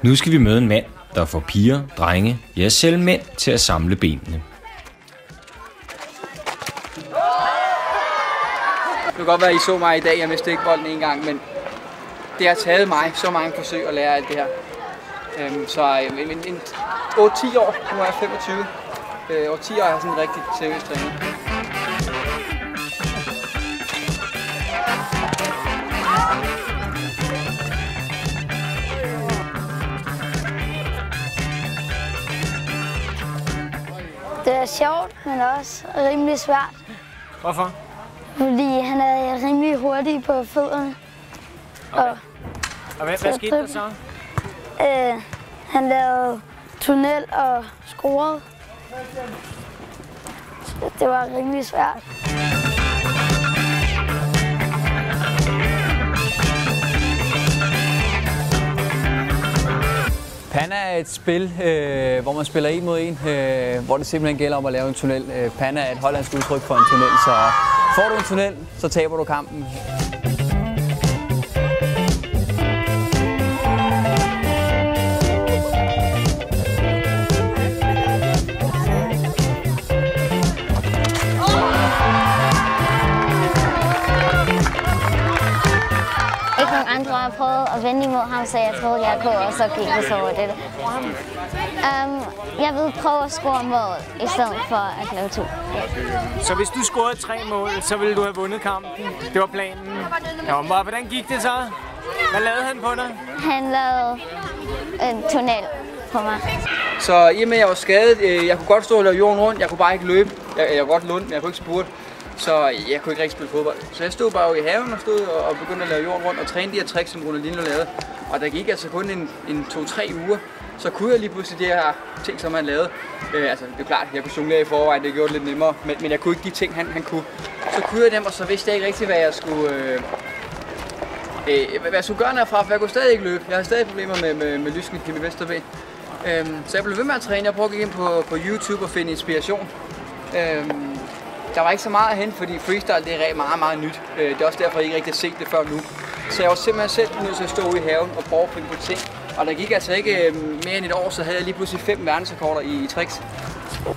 Nu skal vi møde en mand, der får piger, drenge, ja selv mænd til at samle benene. Det kan godt være, at I så mig i dag. Jeg mistede ikke bolden en gang, men det har taget mig så mange forsøg at lære alt det her. Så 8-10 år, nu er jeg 25. 10 år er jeg sådan rigtig seriøst trænet. Det er sjovt, men også rimelig svært. Hvorfor? Fordi han er rimelig hurtig på fødderne. Okay. Og hvad skete der så? Han lavede tunnel og scorede. Det var rimelig svært. Panna er et spil, hvor man spiller en mod en, hvor det simpelthen gælder om at lave en tunnel. Panna er et hollandsk udtryk for en tunnel, så får du en tunnel, så taber du kampen. Ikke nogen andre har prøvet at vende imod ham, så jeg troede, jeg kunne, og så gik det så over det. Jeg vil prøve at score mål, i stedet for at lave 2. Så hvis du scorede 3 mål, så ville du have vundet kampen? Det var planen? Ja, og hvordan gik det så? Hvad lavede han på dig? Han lavede en tunnel på mig. Så i og med, at jeg var skadet, jeg kunne godt stå og lave jorden rundt, jeg kunne bare ikke løbe. Jeg kunne godt lunde, men jeg kunne ikke spurte. Så jeg kunne ikke rigtig spille fodbold. Så jeg stod bare i haven og begyndte at lave jorden rundt og træne de her tricks, som Ronaldinho lavede. Og der gik altså kun en 2-3 uger, så kunne jeg lige pludselig de her ting, som han lavede. Altså det er klart, jeg kunne jonglere i forvejen, det gjorde det lidt nemmere, men jeg kunne ikke de ting, han kunne. Så kunne jeg dem, og så vidste jeg ikke rigtig, hvad jeg skulle gøre derfra, for jeg kunne stadig ikke løbe. Jeg havde stadig problemer med lysken i Vestervig. Så jeg blev ved med at træne. Jeg prøvede at gå ind på YouTube og finde inspiration. Der var ikke så meget at hente, fordi freestyle det er meget, meget nyt. Det er også derfor, jeg ikke rigtig har set det før nu. Så jeg var simpelthen selv nødt til at stå i haven og prøve at finde på ting. Og der gik altså ikke mere end et år, så havde jeg lige pludselig 5 verdensrekorder i tricks.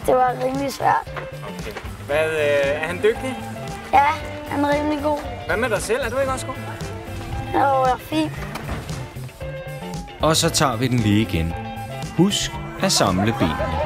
Det var rimelig svært. Okay. Er han dygtig? Ja, han er rimelig god. Hvad med dig selv? Er du ikke også god? Jo, jeg er fint. Og så tager vi den lige igen. Husk at samle benene.